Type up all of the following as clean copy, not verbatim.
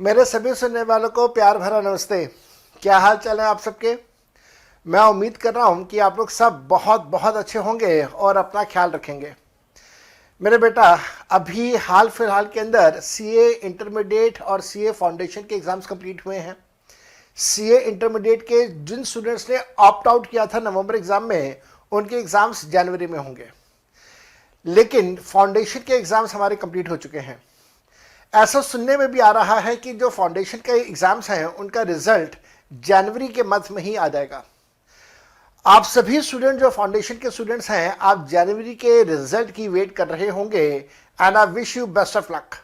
मेरे सभी सुनने वालों को प्यार भरा नमस्ते। क्या हाल चाल है आप सबके। मैं उम्मीद कर रहा हूं कि आप लोग सब बहुत बहुत अच्छे होंगे और अपना ख्याल रखेंगे। मेरे बेटा, अभी हाल फिलहाल के अंदर सीए इंटरमीडिएट और सीए फाउंडेशन के एग्ज़ाम्स कंप्लीट हुए हैं। सीए इंटरमीडिएट के जिन स्टूडेंट्स ने ऑप्ट आउट किया था नवंबर एग्ज़ाम में, उनके एग्ज़ाम्स जनवरी में होंगे, लेकिन फाउंडेशन के एग्ज़ाम्स हमारे कंप्लीट हो चुके हैं। ऐसा सुनने में भी आ रहा है कि जो फाउंडेशन के एग्ज़ाम्स हैं उनका रिजल्ट जनवरी के मध्य में ही आ जाएगा। आप सभी स्टूडेंट जो फाउंडेशन के स्टूडेंट्स हैं, आप जनवरी के रिजल्ट की वेट कर रहे होंगे and I wish you best of luck.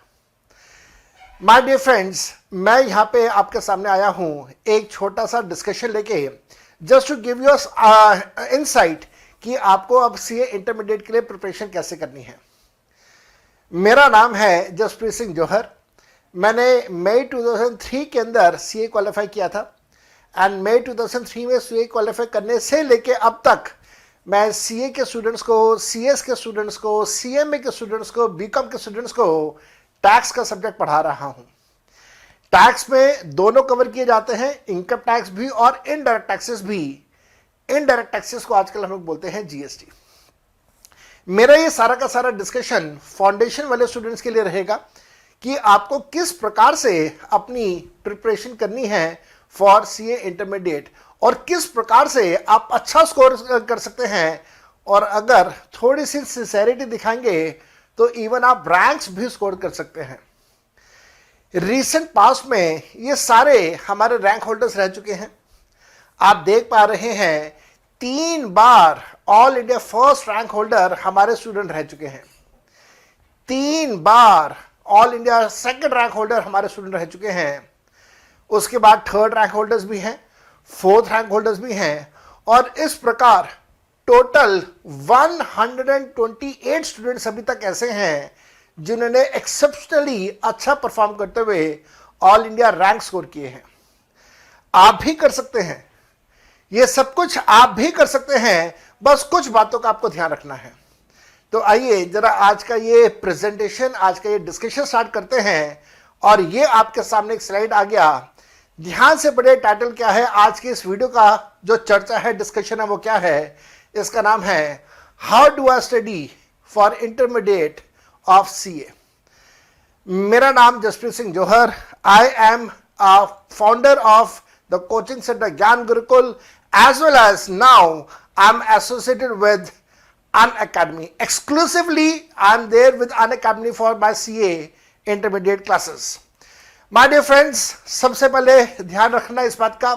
My dear friends, मैं यहाँ पे आपके सामने आया हूँ एक छोटा सा डिस्कशन लेके, just to give you insight कि आपको अब सीए इंटरमीडिएट के लिए प्रिपरेशन कैसे करनी है। मेरा नाम है जसप्रीत सिंह जौहर। मैंने मई 2003 के अंदर सीए क्वालिफाई किया था एंड मई 2003 में सीए क्वालिफाई करने से लेके अब तक मैं सीए के स्टूडेंट्स को, सीएस के स्टूडेंट्स को, सीएमए के स्टूडेंट्स को, बीकॉम के स्टूडेंट्स को टैक्स का सब्जेक्ट पढ़ा रहा हूँ। टैक्स में दोनों कवर किए जाते हैं, इनकम टैक्स भी और इनडायरेक्ट टैक्सेस भी। इनडायरेक्ट टैक्सेस को आजकल हम लोग बोलते हैं जीएसटी। मेरा ये सारा का सारा डिस्कशन फाउंडेशन वाले स्टूडेंट्स के लिए रहेगा कि आपको किस प्रकार से अपनी प्रिपरेशन करनी है फॉर सीए इंटरमीडिएट और किस प्रकार से आप अच्छा स्कोर कर सकते हैं, और अगर थोड़ी सी सिंसेरिटी दिखाएंगे तो इवन आप रैंक्स भी स्कोर कर सकते हैं। रिसेंट पास्ट में ये सारे हमारे रैंक होल्डर्स रह चुके हैं। आप देख पा रहे हैं 3 बार all India first rank holder हमारे स्टूडेंट रह चुके हैं। 3 बार all India second rank holder हमारे स्टूडेंट रह चुके हैं। उसके बाद थर्ड रैंक होल्डर्स भी हैं, फोर्थ रैंक होल्डर्स भी हैं, और इस प्रकार टोटल 128 स्टूडेंट्स अभी तक ऐसे हैं जिन्होंने एक्सेप्शनली अच्छा परफॉर्म करते हुए ऑल इंडिया रैंक स्कोर किए हैं। आप भी कर सकते हैं, ये सब कुछ आप भी कर सकते हैं, बस कुछ बातों का आपको ध्यान रखना है। तो आइए जरा आज का ये प्रेजेंटेशन, आज का ये डिस्कशन स्टार्ट करते हैं। और ये आपके सामने एक स्लाइड आ गया, ध्यान से पढ़िए। टाइटल क्या है आज की इस वीडियो का, जो चर्चा है, डिस्कशन है, वो क्या है? इसका नाम है how do I study for intermediate of CA. मेरा नाम Jaspreet Singh Johar. I am a founder of the coaching center Gyan Gurukul, as well as now I'm associated with Unacademy. Exclusively I'm there with Unacademy for my CA intermediate classes. My dear friends, सबसे पहले ध्यान रखना इस बात का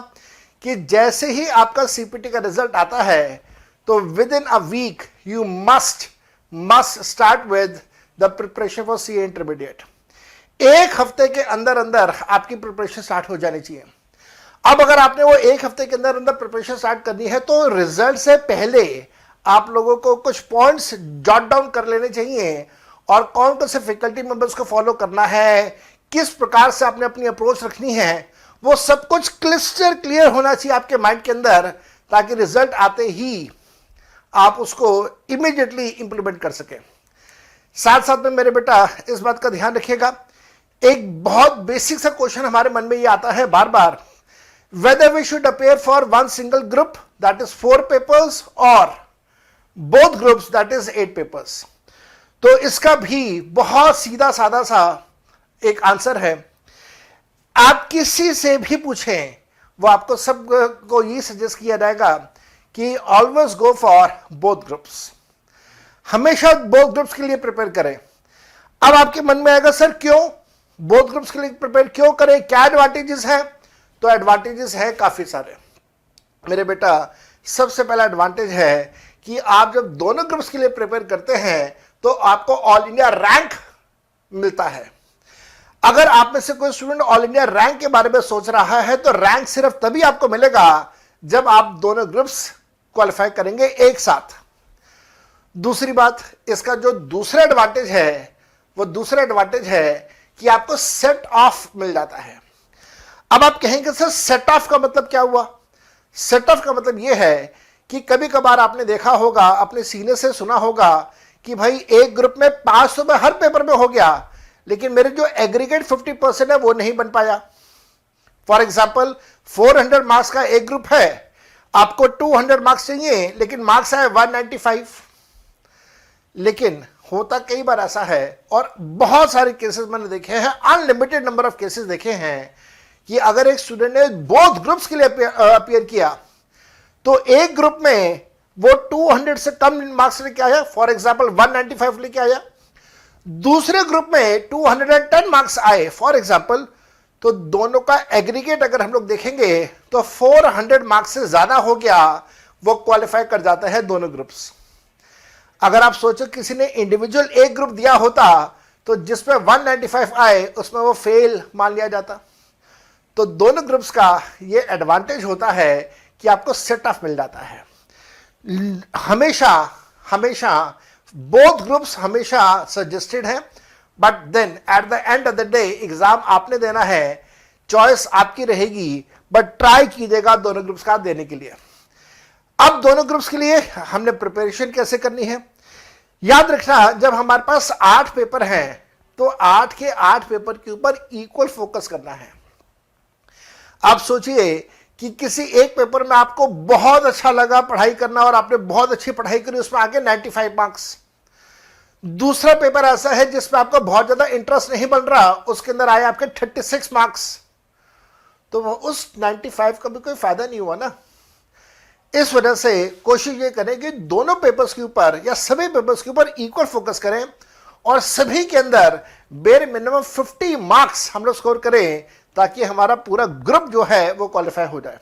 कि जैसे ही आपका सीपीटी का रिजल्ट आता है तो within a week you must start with the preparation for CA intermediate. एक हफ्ते के अंदर अंदर आपकी प्रिपरेशन स्टार्ट हो जानी चाहिए। अब अगर आपने वो एक हफ्ते के अंदर अंदर प्रिपरेशन स्टार्ट करनी है तो रिजल्ट से पहले आप लोगों को कुछ पॉइंट्स जॉट डाउन कर लेने चाहिए, और कौन कौन से फैकल्टी मेंबर्स को फॉलो करना है, किस प्रकार से आपने अपनी अप्रोच रखनी है, वो सब कुछ क्लिस्टर क्लियर होना चाहिए आपके माइंड के अंदर, ताकि रिजल्ट आते ही आप उसको इमीडिएटली इंप्लीमेंट कर सकें। साथ साथ में मेरे बेटा इस बात का ध्यान रखिएगा, एक बहुत बेसिक सा क्वेश्चन हमारे मन में ये आता है बार बार, whether we should appear for one single group, that is 4 papers, or both groups, that is 8 papers. तो इसका भी बहुत सीधा साधा सा एक आंसर है। आप किसी से भी पूछें, वो आपको सब को ये सजेस्ट किया जाएगा कि always go for both groups, हमेशा बोथ ग्रुप्स के लिए प्रिपेयर करें। अब आपके मन में आएगा, सर क्यों बोथ ग्रुप्स के लिए प्रिपेयर क्यों करें, क्या एडवांटेजेस है? तो एडवांटेजेस है काफी सारे मेरे बेटा। सबसे पहला एडवांटेज है कि आप जब दोनों ग्रुप्स के लिए प्रिपेयर करते हैं तो आपको ऑल इंडिया रैंक मिलता है। अगर आप में से कोई स्टूडेंट ऑल इंडिया रैंक के बारे में सोच रहा है तो रैंक सिर्फ तभी आपको मिलेगा जब आप दोनों ग्रुप्स क्वालिफाई करेंगे एक साथ। दूसरी बात, इसका जो दूसरा एडवांटेज है वो दूसरा एडवांटेज है कि आपको सेट ऑफ मिल जाता है। अब आप कहेंगे सर सेट ऑफ का मतलब क्या हुआ? सेट ऑफ का मतलब यह है कि कभी कभार आपने देखा होगा, अपने सीनियर से सुना होगा कि भाई एक ग्रुप में 500 में हर पेपर में हो गया, लेकिन मेरे जो एग्रीगेट 50% है वो नहीं बन पाया। फॉर एग्जाम्पल 400 मार्क्स का एक ग्रुप है, आपको 200 मार्क्स चाहिए लेकिन मार्क्स आए 195। लेकिन होता कई बार ऐसा है, और बहुत सारे केसेस मैंने देखे हैं, अनलिमिटेड नंबर ऑफ केसेस देखे हैं, कि अगर एक स्टूडेंट ने बोथ ग्रुप्स के लिए अपीयर किया तो एक ग्रुप में वो 200 से कम मार्क्स लेके आया, फॉर एग्जाम्पल 195 लेके आया, दूसरे ग्रुप में 210 मार्क्स आए फॉर एग्जाम्पल, तो दोनों का एग्रीगेट अगर हम लोग देखेंगे तो 400 मार्क्स से ज्यादा हो गया, वो क्वालिफाई कर जाता है दोनों ग्रुप्स। अगर आप सोचो किसी ने इंडिविजुअल एक ग्रुप दिया होता तो जिसमें 195 आए उसमें वो फेल मान लिया जाता। तो दोनों ग्रुप्स का ये एडवांटेज होता है कि आपको सेट ऑफ मिल जाता है। हमेशा हमेशा बोथ ग्रुप्स हमेशा सजेस्टेड है, but then at the end of the day exam आपने देना है, चॉइस आपकी रहेगी, बट ट्राई कीजिएगा दोनों ग्रुप्स का देने के लिए। अब दोनों ग्रुप्स के लिए हमने प्रिपरेशन कैसे करनी है, याद रखना, जब हमारे पास 8 पेपर हैं तो 8 के 8 पेपर के ऊपर इक्वल फोकस करना है। आप सोचिए कि किसी एक पेपर में आपको बहुत अच्छा लगा पढ़ाई करना और आपने बहुत अच्छी पढ़ाई करी, उसमें आगे 95 मार्क्स। दूसरा पेपर ऐसा है जिसमें आपको बहुत ज्यादा इंटरेस्ट नहीं बन रहा, उसके अंदर आए आपके 36 मार्क्स, तो उस 95 का भी कोई फायदा नहीं हुआ ना। इस वजह से कोशिश ये करें कि दोनों पेपर्स के ऊपर या सभी पेपर्स के ऊपर इक्वल फोकस करें और सभी के अंदर बेर मिनिमम 50 मार्क्स हम लोग स्कोर करें, ताकि हमारा पूरा ग्रुप जो है वो क्वालिफाई हो जाए।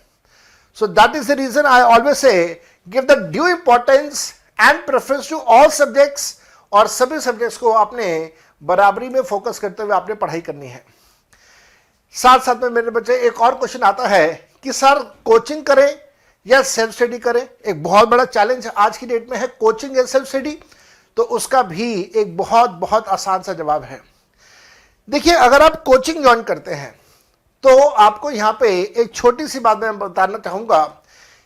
So that is the reason I always say give the due importance and preference to all subjects, और सभी सब्जेक्ट्स को आपने बराबरी में फोकस करते हुए आपने पढ़ाई करनी है। साथ साथ में मेरे बच्चे एक और क्वेश्चन आता है कि सर कोचिंग करें या सेल्फ स्टडी करें। एक बहुत बड़ा चैलेंज आज की डेट में है, कोचिंग या सेल्फ स्टडी। तो उसका भी एक बहुत बहुत आसान सा जवाब है। देखिए, अगर आप कोचिंग ज्वाइन करते हैं तो आपको यहां पे एक छोटी सी बात मैं बताना चाहूंगा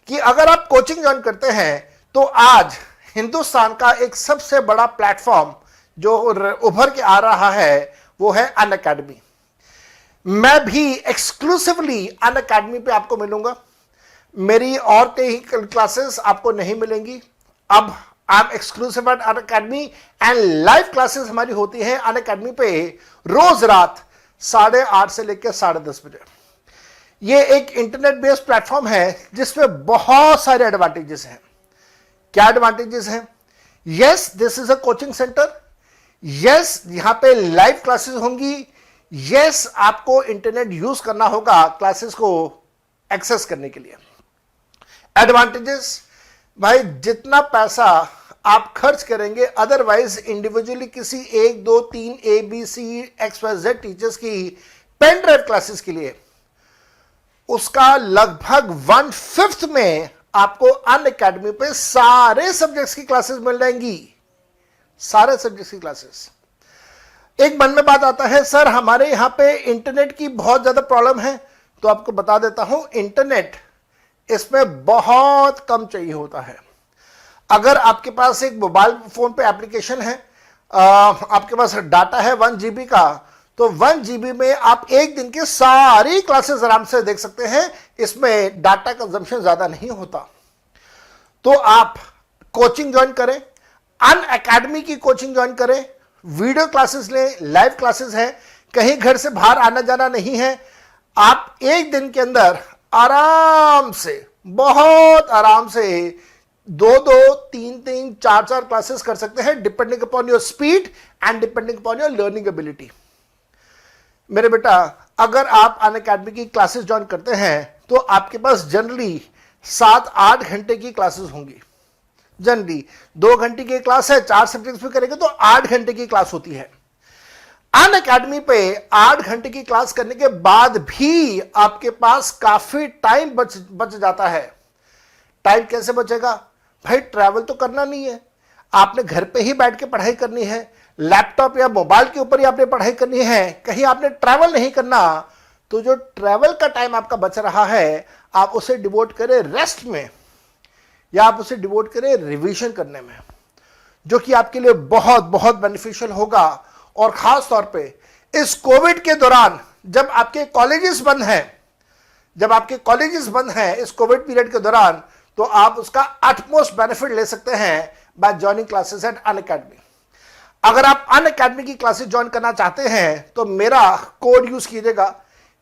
कि अगर आप कोचिंग ज्वाइन करते हैं तो आज हिंदुस्तान का एक सबसे बड़ा प्लेटफॉर्म जो उभर के आ रहा है वो है अनअकैडमी। मैं भी एक्सक्लूसिवली अनअकैडमी पे आपको मिलूंगा, मेरी और कई क्लासेस आपको नहीं मिलेंगी। अब I am exclusive at Unacademy and live classes हमारी होती हैं अनअकैडमी पे रोज रात 8:30 से लेकर 10:30 बजे। ये एक इंटरनेट बेस्ड प्लेटफॉर्म है जिसमें बहुत सारे एडवांटेजेस हैं। क्या एडवांटेजेस हैं? Yes, this is a coaching centre. Yes, यहां पे लाइव क्लासेस होंगी। यस, आपको इंटरनेट यूज करना होगा क्लासेस को एक्सेस करने के लिए। एडवांटेजेस, भाई जितना पैसा आप खर्च करेंगे अदरवाइज इंडिविजुअली किसी 1 2 3 ABC XYZ टीचर्स की पेन ड्राइव क्लासेस के लिए, उसका लगभग 1/5 में आपको अनअकैडमी पे सारे सब्जेक्ट्स की क्लासेस मिल जाएंगी। सारे सब्जेक्ट्स की क्लासेस। एक मन में बात आता है, सर हमारे यहां पे इंटरनेट की बहुत ज्यादा प्रॉब्लम है। तो आपको बता देता हूं, इंटरनेट इसमें बहुत कम चाहिए होता है। अगर आपके पास एक मोबाइल फोन पे एप्लीकेशन है, आपके पास डाटा है 1 GB का, तो 1 GB में आप एक दिन की सारी क्लासेस आराम से देख सकते हैं। इसमें डाटा कंजम्पशन ज्यादा नहीं होता। तो आप कोचिंग ज्वाइन करें, अनअकैडमी की कोचिंग ज्वाइन करें, वीडियो क्लासेस लें, लाइव क्लासेस हैं, कहीं घर से बाहर आना जाना नहीं है। आप एक दिन के अंदर आराम से, बहुत आराम से 2-2, 3-3, 4-4 क्लासेस कर सकते हैं, depending upon your speed and depending upon your learning ability. मेरे बेटा, अगर आप अनअकैडमी की क्लासेस ज्वाइन करते हैं तो आपके पास जनरली 7-8 घंटे की क्लासेस होंगी। जनरली 2 घंटे की क्लास है, 4 सब्जेक्ट्स में करेंगे तो 8 घंटे की क्लास होती है। अनअकैडमी पे 8 घंटे की क्लास करने के बाद भी आपके पास काफी टाइम बच जाता है। टाइम कैसे बचेगा? भाई ट्रैवल तो करना नहीं है, आपने घर पे ही बैठ के पढ़ाई करनी है, लैपटॉप या मोबाइल के ऊपर ही आपने पढ़ाई करनी है, कहीं आपने ट्रैवल नहीं करना। तो जो ट्रैवल का टाइम आपका बच रहा है, आप उसे डिवोट करें रेस्ट में, या आप उसे डिवोट करें रिवीजन करने में, जो कि आपके लिए बहुत बहुत बेनिफिशियल होगा। और खास तौर पे इस कोविड के दौरान जब आपके कॉलेजेस बंद हैं इस कोविड पीरियड के दौरान, तो आप उसका अटमोस्ट बेनिफिट ले सकते हैं by joining classes at Unacademy. अगर आप अनअकैडमी की क्लासेस ज्वाइन करना चाहते हैं तो मेरा कोड यूज कीजिएगा।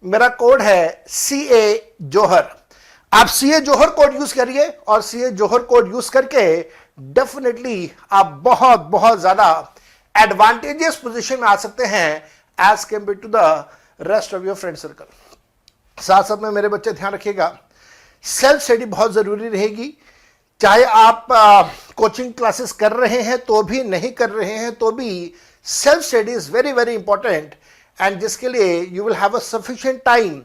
मेरा कोड है CA जोहर। आप CA जोहर कोड यूज करिए और CA जोहर कोड यूज करके डेफिनेटली आप बहुत बहुत ज्यादा एडवांटेजियस पोजीशन में आ सकते हैं as compare to the rest of your friend circle. साथ साथ में मेरे बच्चे ध्यान रखिएगा, सेल्फ स्टडी बहुत जरूरी रहेगी। चाहे आप कोचिंग क्लासेस कर रहे हैं तो भी, नहीं कर रहे हैं तो भी, self study is very very important, and जिसके लिए you will have a sufficient time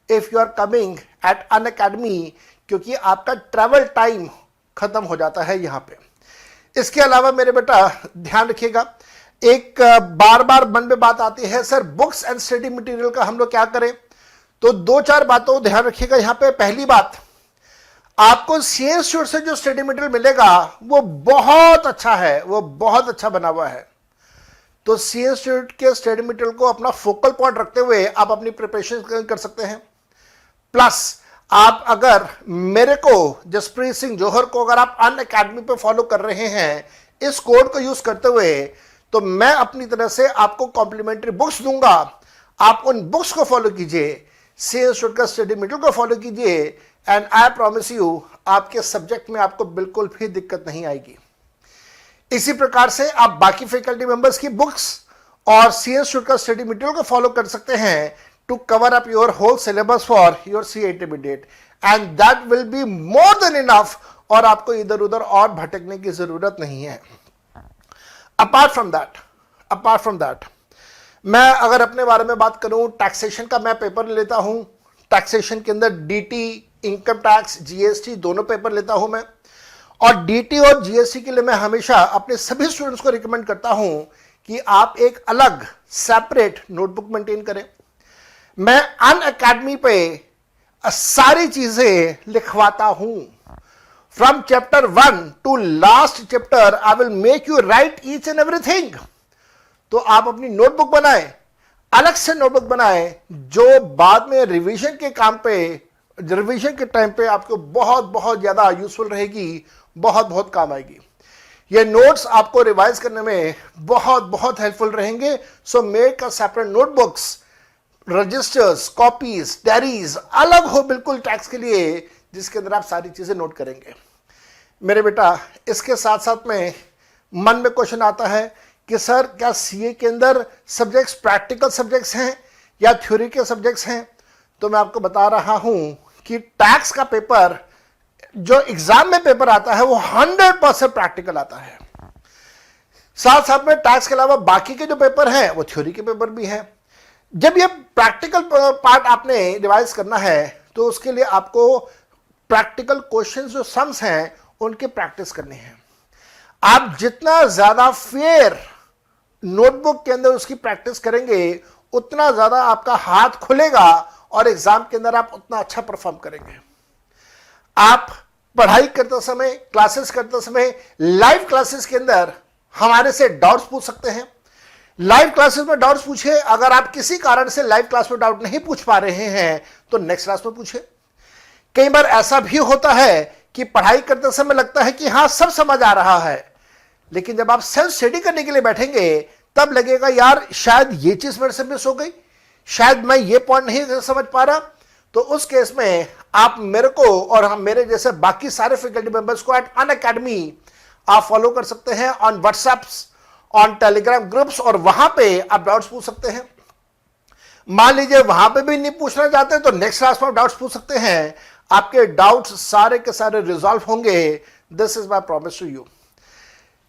if you are coming at Unacademy, क्योंकि आपका ट्रैवल टाइम खत्म हो जाता है यहां पे। इसके अलावा मेरे बेटा ध्यान रखिएगा, एक बार बार मन में बात आती है, sir books and study material का हम लोग क्या करें? तो 2-4 बातों ध्यान रखिएगा यहां पे। पहली बात, आपको CA इंस्टीट्यूट से जो स्टडी मटेरियल मिलेगा वो बहुत अच्छा है, वो बहुत अच्छा बना हुआ है। तो CA इंस्टीट्यूट के स्टडी मटेरियल को अपना फोकल पॉइंट रखते हुए आप अपनी प्रिपरेशन कर सकते हैं। प्लस आप अगर मेरे को, जसप्रीत सिंह जोहर को, अगर आप अनअकैडमी पे फॉलो कर रहे हैं इस कोड को यूज करते हुए, तो मैं अपनी तरह से आपको कॉम्प्लीमेंट्री बुक्स दूंगा। आप उन बुक्स को फॉलो कीजिए, CA इंस्टीट्यूट का स्टडी मटेरियल को फॉलो कीजिए, एंड आई प्रॉमिस यू आपके सब्जेक्ट में आपको बिल्कुल भी दिक्कत नहीं आएगी। इसी प्रकार से आप बाकी फैकल्टी मेंबर्स की बुक्स और CA इंस्टीट्यूट का स्टडी मटेरियल को फॉलो कर सकते हैं to cover up your whole syllabus for your CA intermediate, and that will be more than enough, और आपको इधर उधर और भटकने की जरूरत नहीं है। अपार्ट फ्रॉम दैट मैं अगर अपने बारे में बात करूं, टैक्सेशन का मैं पेपर लेता हूं। टैक्सेशन के अंदर DT, इनकम टैक्स, GST दोनों पेपर लेता हूं मैं। और DT और GST के लिए मैं हमेशा अपने सभी स्टूडेंट्स को रिकमेंड करता हूं कि आप एक अलग सेपरेट नोटबुक मेंटेन करें। मैं अनअकैडमी पे सारी चीजें लिखवाता हूं। From chapter 1 to last chapter I will make you write each and everything. तो आप अपनी नोटबुक बनाएं, अलग से नोटबुक बनाएं, जो बाद में रिवीजन के टाइम पे आपको बहुत बहुत ज्यादा यूजफुल रहेगी, बहुत बहुत काम आएगी। ये नोट्स आपको रिवाइज करने में बहुत बहुत हेल्पफुल रहेंगे। So make a separate notebooks, registers, copies, diaries अलग हो बिल्कुल टैक्स के लिए, जिसके अंदर आप सारी चीजें नोट करेंगे। मेरे बेटा, इसके साथ साथ में मन में क्वेश्चन आता है कि सर क्या CA के अंदर सब्जेक्ट्स प्रैक्टिकल सब्जेक्ट्स हैं या थ्योरी के सब्जेक्ट्स हैं? तो मैं आपको बता रहा हूं कि टैक्स का पेपर जो एग्जाम में पेपर आता है वो 100% प्रैक्टिकल आता है। साथ साथ में टैक्स के अलावा बाकी के जो पेपर हैं वो थ्योरी के पेपर भी हैं। जब ये प्रैक्टिकल पार्ट आपने रिवाइज करना है तो उसके लिए आपको प्रैक्टिकल क्वेश्चंस जो सम्स हैं उनकी प्रैक्टिस करनी है। आप जितना ज्यादा फेयर नोटबुक के अंदर उसकी प्रैक्टिस करेंगे उतना ज्यादा आपका हाथ खुलेगा और एग्जाम के अंदर आप उतना अच्छा परफॉर्म करेंगे। आप पढ़ाई करते समय, क्लासेस करते समय, लाइव क्लासेस के अंदर हमारे से डाउट्स पूछ सकते हैं। लाइव क्लासेस में डाउट्स पूछे। अगर आप किसी कारण से लाइव क्लास में डाउट नहीं पूछ पा रहे हैं तो नेक्स्ट क्लास में पूछे। कई बार ऐसा भी होता है कि पढ़ाई करते समय लगता है कि हाँ सब समझ आ रहा है, लेकिन जब आप सेल्फ स्टडी करने के लिए बैठेंगे तब लगेगा यार शायद ये चीज मेरे से मिस हो गई, शायद मैं ये पॉइंट नहीं समझ पा रहा। तो उस केस में आप मेरे को और हम मेरे जैसे बाकी सारे फैकल्टी मेंबर्स को एट अनअकैडमी आप फॉलो कर सकते हैं on WhatsApps, on Telegram groups, और वहां पे आप डाउट्स पूछ सकते हैं। मान लीजिए वहां पे भी नहीं पूछना चाहते तो नेक्स्ट क्लास में डाउट्स पूछ सकते हैं। आपके डाउट्स सारे के सारे रिजॉल्व होंगे। This is my promise to you.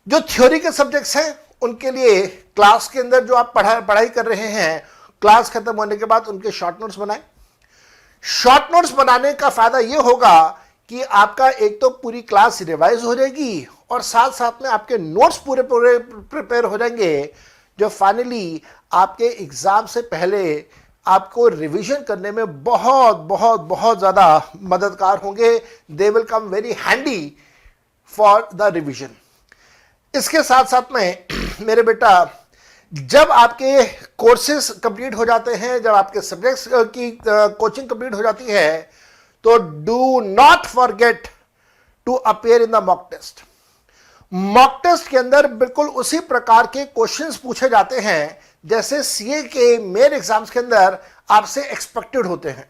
जो थ्योरी के सब्जेक्ट्स हैं उनके लिए क्लास के अंदर जो आप पढ़ाई कर रहे हैं, क्लास खत्म होने के बाद उनके शॉर्ट नोट्स बनाएं। शॉर्ट नोट्स बनाने का फायदा यह होगा कि आपका एक तो पूरी क्लास रिवाइज हो जाएगी और साथ साथ में आपके नोट्स पूरे प्रिपेयर हो जाएंगे, जो फाइनली आपके एग्जाम से पहले आपको रिवीजन करने में बहुत बहुत बहुत ज्यादा मददगार होंगे। They will come very handy for the revision. इसके साथ साथ में मेरे बेटा जब आपके कोर्सेज कंप्लीट हो जाते हैं, जब आपके सब्जेक्ट्स की कोचिंग कंप्लीट हो जाती है, तो do not forget to appear in the mock test. Mock test के अंदर बिल्कुल उसी प्रकार के क्वेश्चंस पूछे जाते हैं जैसे सीए के मेन एग्जाम्स के अंदर आपसे एक्सपेक्टेड होते हैं।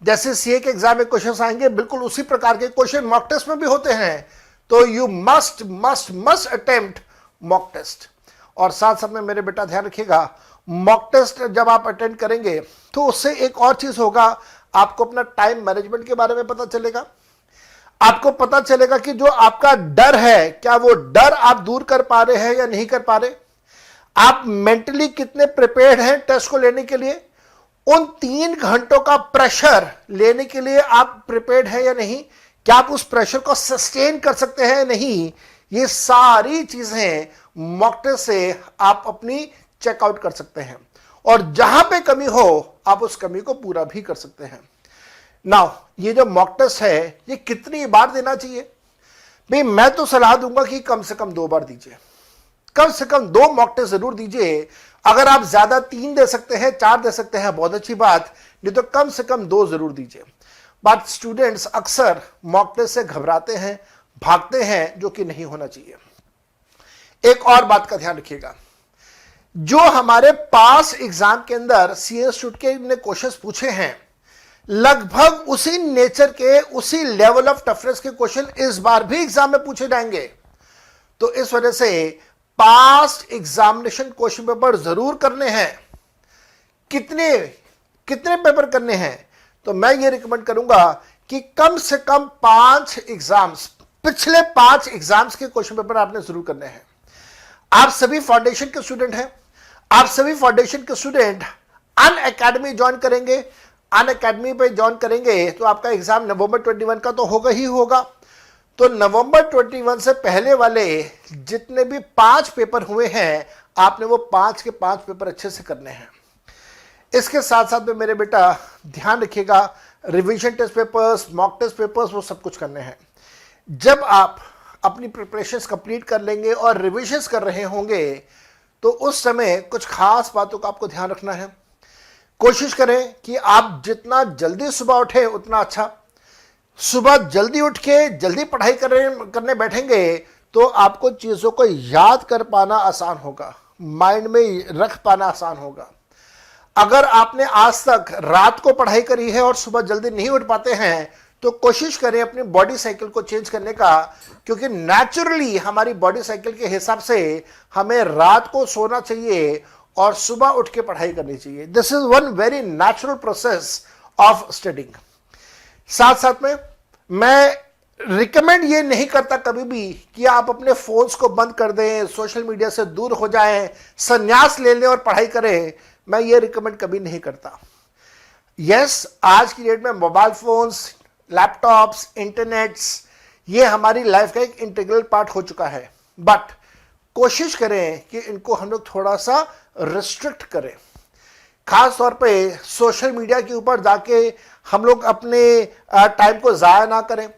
जैसे सीए के एग्जाम में क्वेश्चंस आएंगे, बिल्कुल उसी प्रकार के क्वेश्चन मॉक टेस्ट में भी होते हैं। तो you must must must attempt mock test. और साथ साथ में मेरे बेटा ध्यान रखिएगा, मॉक टेस्ट जब आप अटेंड करेंगे तो उससे एक और चीज होगा, आपको अपना टाइम मैनेजमेंट के बारे में पता चलेगा। आपको पता चलेगा कि जो आपका डर है, क्या वो डर आप दूर कर पा रहे हैं या नहीं कर पा रहे। आप मेंटली कितने प्रिपेयर्ड हैं टेस्ट को लेने के लिए। उन 3 घंटों का प्रेशर लेने के लिए आप प्रिपेयर्ड हैं या नहीं। क्या आप उस प्रेशर को सस्टेन कर सकते हैं या नहीं। ये सारी चीजें मॉक टेस्ट से आप अपनी चेकआउट कर सकते हैं, और जहां पे कमी हो आप उस कमी को पूरा भी कर सकते हैं। नाउ ये जो मॉक टेस्ट है, ये कितनी बार देना चाहिए भाई? मैं तो सलाह दूंगा कि कम से कम 2 बार दीजिए। कम से कम 2 मॉक टेस्ट जरूर दीजिए। अगर आप ज्यादा 3 दे सकते हैं, 4 दे सकते हैं, बहुत अच्छी बात, नहीं तो कम से कम 2 जरूर दीजिए। बट स्टूडेंट्स अक्सर मॉक टेस्ट से घबराते हैं, भागते हैं, जो कि नहीं होना चाहिए। एक और बात का ध्यान रखिएगा, जो हमारे पास एग्जाम के अंदर सीए इंस्टीट्यूट के ने क्वेश्चंस पूछे हैं, लगभग उसी नेचर के, उसी लेवल ऑफ टफनेस के क्वेश्चन इस बार भी एग्जाम में पूछे जाएंगे। तो इस वजह से पास्ट एग्जामिनेशन क्वेश्चन पेपर जरूर करने हैं। कितने कितने पेपर करने हैं? तो मैं ये रिकमेंड करूंगा कि कम से कम 5 एग्जाम्स, पिछले 5 एग्जाम्स के क्वेश्चन पेपर आपने जरूर करने हैं। आप सभी फाउंडेशन के स्टूडेंट हैं। आप सभी फाउंडेशन के स्टूडेंट अनअकैडमी ज्वाइन करेंगे। अनअकैडमी पे ज्वाइन करेंगे तो आपका एग्जाम नवंबर 21 का तो होगा ही होगा। तो नवंबर 21 से पहले वाले जितने भी 5 पेपर हुए हैं, आपने वो 5 के 5 पेपर अच्छे से करने हैं। इसके साथ साथ में मेरे बेटा ध्यान रखिएगा, revision test papers, mock test papers, वो सब कुछ करने हैं। जब आप अपनी प्रिपरेशंस कंप्लीट कर लेंगे और रिविजन्स कर रहे होंगे, तो उस समय कुछ खास बातों का आपको ध्यान रखना है। कोशिश करें कि आप जितना जल्दी सुबह उठे उतना अच्छा। सुबह जल्दी उठ के जल्दी पढ़ाई करने बैठेंगे तो आपको चीज़ों को याद कर पाना आसान होगा, माइंड में रख पाना आसान होगा। अगर आपने आज तक रात को पढ़ाई करी है और सुबह जल्दी नहीं उठ पाते हैं, तो कोशिश करें अपनी बॉडी साइकिल को चेंज करने का, क्योंकि नेचुरली हमारी बॉडी साइकिल के हिसाब से हमें रात को सोना चाहिए और सुबह उठ के पढ़ाई करनी चाहिए। This is one very natural process of studying. साथ साथ में मैं रिकमेंड ये नहीं करता कभी भी कि आप अपने फोन्स को बंद कर दें, सोशल मीडिया से दूर हो जाएं, संन्यास ले लें और पढ़ाई करें। मैं ये रिकमेंड कभी नहीं करता। यस, आज की डेट में मोबाइल फोन्स, लैपटॉप्स, इंटरनेट्स, ये हमारी लाइफ का एक इंटीग्रल पार्ट हो चुका है। बट कोशिश करें कि इनको हम लोग थोड़ा सा रिस्ट्रिक्ट करें। खास तौर पे सोशल मीडिया के ऊपर जाके हम लोग अपने टाइम को ज़ाया ना करें,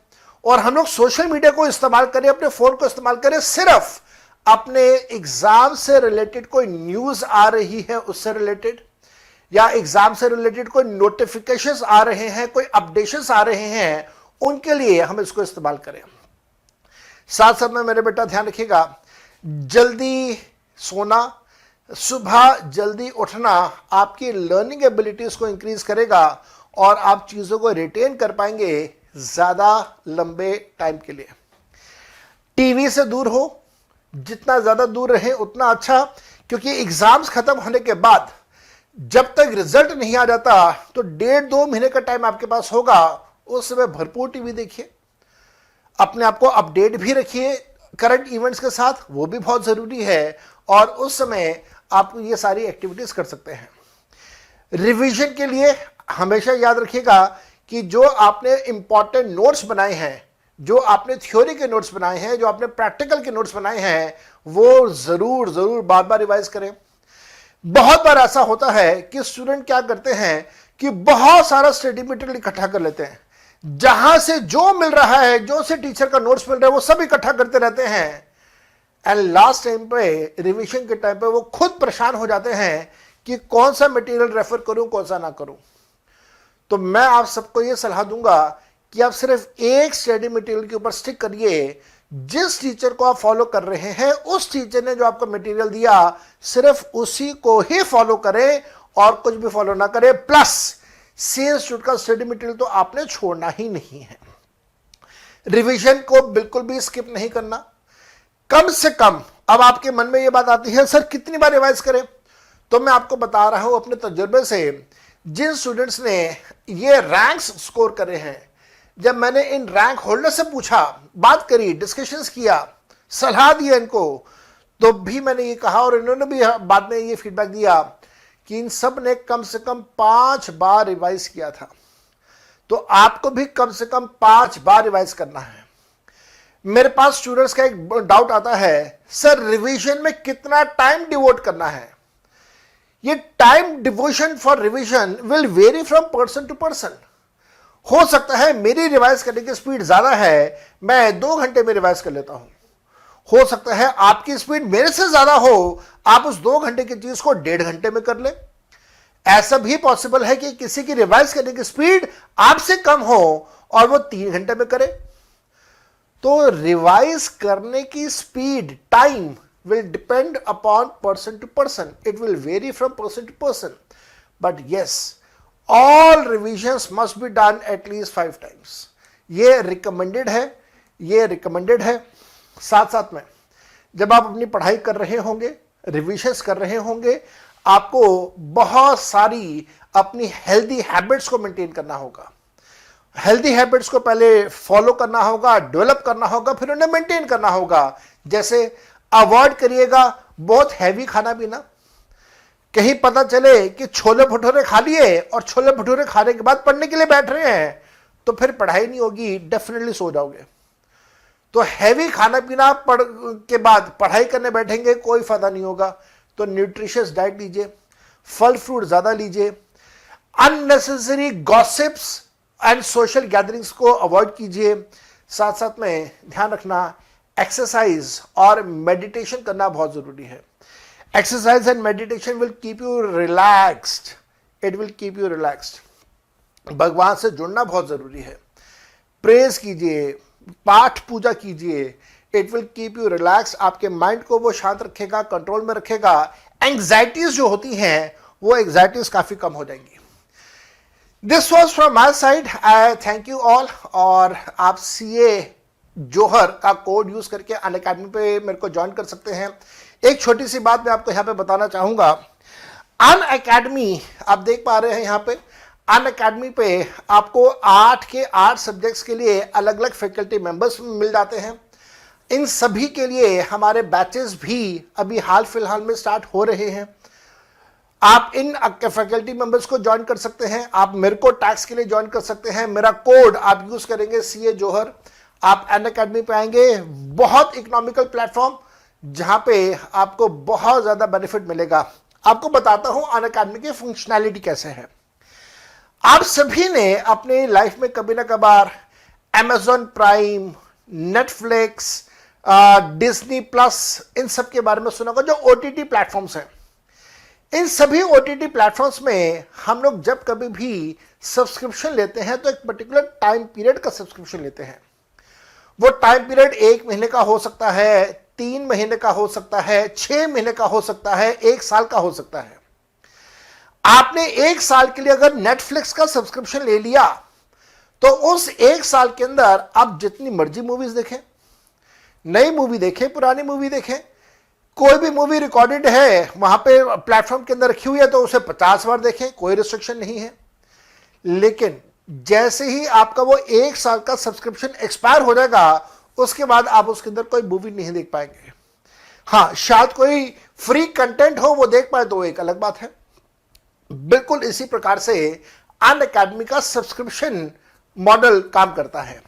और हम लोग सोशल मीडिया को इस्तेमाल करें, अपने फ़ोन को इस्तेमाल करें सिर्फ अपने एग्ज़ाम से रिलेटेड कोई न्यूज़ आ रही है उससे रिलेटेड, या एग्ज़ाम से रिलेटेड कोई नोटिफिकेशंस आ रहे हैं, कोई अपडेशंस आ रहे हैं, उनके लिए हम इसको इस्तेमाल करें। साथ साथ में मेरे बेटा ध्यान रखिएगा, जल्दी सोना, सुबह जल्दी उठना आपकी लर्निंग एबिलिटीज को इंक्रीज करेगा और आप चीज़ों को रिटेन कर पाएंगे ज़्यादा लंबे टाइम के लिए। टीवी से दूर हो, जितना ज़्यादा दूर रहे उतना अच्छा, क्योंकि एग्ज़ाम्स ख़त्म होने के बाद जब तक रिजल्ट नहीं आ जाता तो 1.5-2 महीने का टाइम आपके पास होगा। उस समय भरपूर टीवी देखिए, अपने आप को अपडेट भी रखिए करंट इवेंट्स के साथ, वो भी बहुत ज़रूरी है, और उस समय आप ये सारी एक्टिविटीज़ कर सकते हैं। रिवीजन के लिए हमेशा याद रखिएगा कि जो आपने इंपॉर्टेंट नोट्स बनाए हैं, जो आपने थ्योरी के नोट्स बनाए हैं, जो आपने प्रैक्टिकल के नोट्स बनाए हैं, वो ज़रूर बार बार रिवाइज करें। बहुत बार ऐसा होता है कि स्टूडेंट क्या करते हैं कि बहुत सारा स्टडी मटेरियल इकट्ठा कर लेते हैं, जहां से जो मिल रहा है, जो से टीचर का नोट्स मिल रहा है, वो सब इकट्ठा करते रहते हैं। एंड लास्ट टाइम पे रिवीजन के टाइम पे वो खुद परेशान हो जाते हैं कि कौन सा मटेरियल रेफर करूं कौन सा ना करूं। तो मैं आप सबको ये सलाह दूंगा कि आप सिर्फ एक स्टडी मटेरियल के ऊपर स्टिक करिए। जिस टीचर को आप फॉलो कर रहे हैं उस टीचर ने जो आपको मटेरियल दिया सिर्फ उसी को ही फॉलो करें और कुछ भी फॉलो ना करें। प्लस सी इंस्टीट्यूट का स्टडी मटेरियल तो आपने छोड़ना ही नहीं है। रिवीजन को बिल्कुल भी स्किप नहीं करना। कम से कम अब आपके मन में यह बात आती है सर कितनी बार रिवाइज करें, तो मैं आपको बता रहा हूं अपने तजुर्बे से, जिन स्टूडेंट्स ने ये रैंक्स स्कोर करे हैं, जब मैंने इन रैंक होल्डर से पूछा, बात करी, डिस्कशंस किया, सलाह दिया इनको, तो भी मैंने ये कहा और इन्होंने भी बाद में ये फीडबैक दिया कि इन सब ने कम से कम 5 बार रिवाइज किया था। तो आपको भी कम से कम 5 बार रिवाइज करना है। मेरे पास स्टूडेंट्स का एक डाउट आता है, सर रिवीजन में कितना टाइम डिवोट करना है। ये time devotion for revision will vary from person to person. हो सकता है मेरी रिवाइज करने की स्पीड ज्यादा है, मैं 2 घंटे में रिवाइज कर लेता हूं। हो सकता है आपकी स्पीड मेरे से ज्यादा हो, आप उस 2 घंटे की चीज को 1.5 घंटे में कर ले। ऐसा भी पॉसिबल है कि किसी की रिवाइज करने की स्पीड आपसे कम हो और वो 3 घंटे में करे। तो रिवाइज करने की speed, time will depend upon person to person. It will vary from person to person. But yes, all revisions must be done at least 5 times. ये recommended है। साथ साथ में जब आप अपनी पढ़ाई कर रहे होंगे, रिविजन्स कर रहे होंगे, आपको बहुत सारी अपनी हेल्दी हैबिट्स को मेंटेन करना होगा। हेल्दी हैबिट्स को पहले फॉलो करना होगा, डेवलप करना होगा, फिर उन्हें मेंटेन करना होगा। जैसे अवॉइड करिएगा बहुत हैवी खाना पीना। कहीं पता चले कि छोले भटूरे खा लिए और छोले भटूरे खाने के बाद पढ़ने के लिए बैठ रहे हैं, तो फिर पढ़ाई नहीं होगी, डेफिनेटली सो जाओगे। तो हैवी खाना पीना पढ़ के बाद पढ़ाई करने बैठेंगे, कोई फायदा नहीं होगा। तो न्यूट्रिशियस डाइट लीजिए, फल फ्रूट ज्यादा लीजिए, unnecessary gossips and social gatherings को अवॉइड कीजिए। साथ साथ में ध्यान रखना एक्सरसाइज और मेडिटेशन करना बहुत जरूरी है। Exercise and meditation will keep you relaxed, it will keep you relaxed. भगवान से जुड़ना बहुत जरूरी है। प्रेज कीजिए, पाठ पूजा कीजिए, it will keep you relax. आपके माइंड को वो शांत रखेगा, कंट्रोल में रखेगा। एंग्जाइटीज जो होती हैं वो एंग्जाइटीज काफी कम हो जाएंगी। This was from my side, I thank you all. और आप CA जोहर का कोड यूज करके अनअकैडमी पे मेरे को ज्वाइन कर सकते हैं। एक छोटी सी बात मैं आपको यहाँ पे बताना चाहूंगा। अनअकैडमी आप देख पा रहे हैं यहाँ पे, अनअकैडमी पे आपको 8 के 8 सब्जेक्ट्स के लिए अलग अलग फैकल्टी मेंबर्स मिल जाते हैं। इन सभी के लिए हमारे बैचेस भी अभी हाल फिलहाल में स्टार्ट हो रहे हैं। आप इन फैकल्टी मेंबर्स को ज्वाइन कर सकते हैं। आप मेरे को टैक्स के लिए ज्वाइन कर सकते हैं। मेरा कोड आप यूज करेंगे CA जोहर, आप अनअकैडमी पे आएंगे। बहुत इकोनॉमिकल प्लेटफॉर्म जहां पे आपको बहुत ज्यादा बेनिफिट मिलेगा। आपको बताता हूं अनअकैडमी की फंक्शनैलिटी कैसे है। आप सभी ने अपने लाइफ में कभी ना कभार Amazon prime, Netflix, Disney plus, इन सब के बारे में सुना होगा, जो OTT प्लेटफॉर्म्स हैं। इन सभी OTT प्लेटफॉर्म्स में हम लोग जब कभी भी सब्सक्रिप्शन लेते हैं तो एक पर्टिकुलर टाइम पीरियड का सब्सक्रिप्शन लेते हैं। वो टाइम पीरियड 1 महीने का हो सकता है, 3 महीने का हो सकता है, 6 महीने का हो सकता है, 1 साल का हो सकता है। आपने 1 साल के लिए अगर नेटफ्लिक्स का सब्सक्रिप्शन ले लिया तो उस 1 साल के अंदर आप जितनी मर्जी मूवीज देखें, नई मूवी देखें, पुरानी मूवी देखें, कोई भी मूवी रिकॉर्डेड है वहां पे प्लेटफॉर्म के अंदर रखी हुई है तो उसे 50 बार देखें, कोई रिस्ट्रिक्शन नहीं है। लेकिन जैसे ही आपका वो 1 साल का सब्सक्रिप्शन एक्सपायर हो जाएगा, उसके बाद आप उसके अंदर कोई मूवी नहीं देख पाएंगे। हाँ, शायद कोई फ्री कंटेंट हो वो देख पाए तो एक अलग बात है। बिल्कुल इसी प्रकार से अनअकैडमी का सब्सक्रिप्शन मॉडल काम करता है।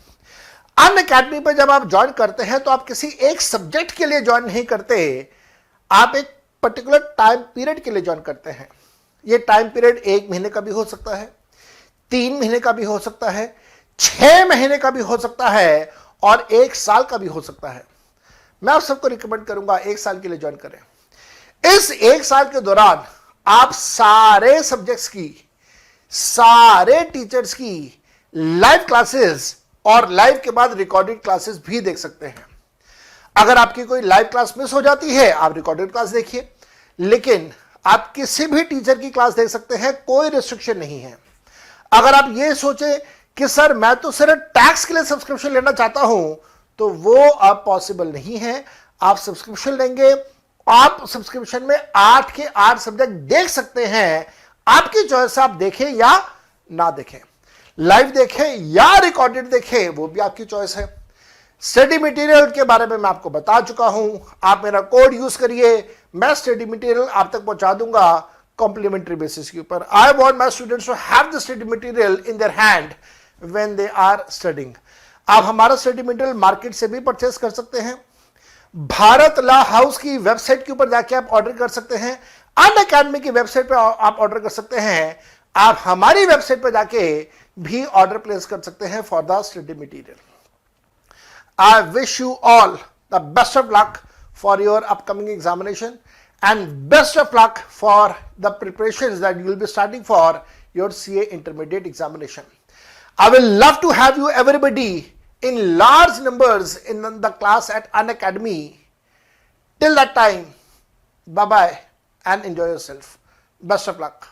अनअकैडमी पर जब आप ज्वाइन करते हैं तो आप किसी एक सब्जेक्ट के लिए ज्वाइन नहीं करते, आप एक पर्टिकुलर टाइम पीरियड के लिए ज्वाइन करते हैं। ये टाइम पीरियड 1 महीने का भी हो सकता है, 3 महीने का भी हो सकता है, 6 महीने का भी हो सकता है और 1 साल का भी हो सकता है। मैं आप सबको रिकमेंड करूंगा 1 साल के लिए ज्वाइन करें। इस 1 साल के दौरान आप सारे सब्जेक्ट्स की, सारे टीचर्स की लाइव क्लासेस और लाइव के बाद रिकॉर्डेड क्लासेस भी देख सकते हैं। अगर आपकी कोई लाइव क्लास मिस हो जाती है, आप रिकॉर्डेड क्लास देखिए, लेकिन आप किसी भी टीचर की क्लास देख सकते हैं, कोई रिस्ट्रिक्शन नहीं है। अगर आप ये सोचे कि सर मैं तो सिर्फ टैक्स के लिए सब्सक्रिप्शन लेना चाहता हूं, तो वो अब पॉसिबल नहीं है। आप सब्सक्रिप्शन लेंगे, आप सब्सक्रिप्शन में 8 के 8 सब्जेक्ट देख सकते हैं। आपकी चॉइस, आप देखें या ना देखें, लाइव देखें या रिकॉर्डेड देखें, वो भी आपकी चॉइस है। स्टडी मटेरियल के बारे में मैं आपको बता चुका हूं, आप मेरा कोड यूज करिए, मैं स्टडी मटेरियल आप तक पहुंचा दूंगा कॉम्प्लीमेंट्री बेसिस के ऊपर। I want my students to have the study material in their hand when they are studying. आप हमारा स्टडी मटेरियल मार्केट से भी परचेस कर सकते हैं, भारत लॉ हाउस की वेबसाइट के ऊपर जाके आप ऑर्डर कर सकते हैं, अनअकैडमी की वेबसाइट पर आप ऑर्डर कर सकते हैं, आप हमारी वेबसाइट पर जाके भी ऑर्डर प्लेस कर सकते हैं for the study material. I wish you all the best of luck for your upcoming examination and best of luck for the preparations that you will be starting for your CA intermediate examination. I will love to have you everybody in large numbers in the class at Unacademy. Till that time, bye bye and enjoy yourself. Best of luck.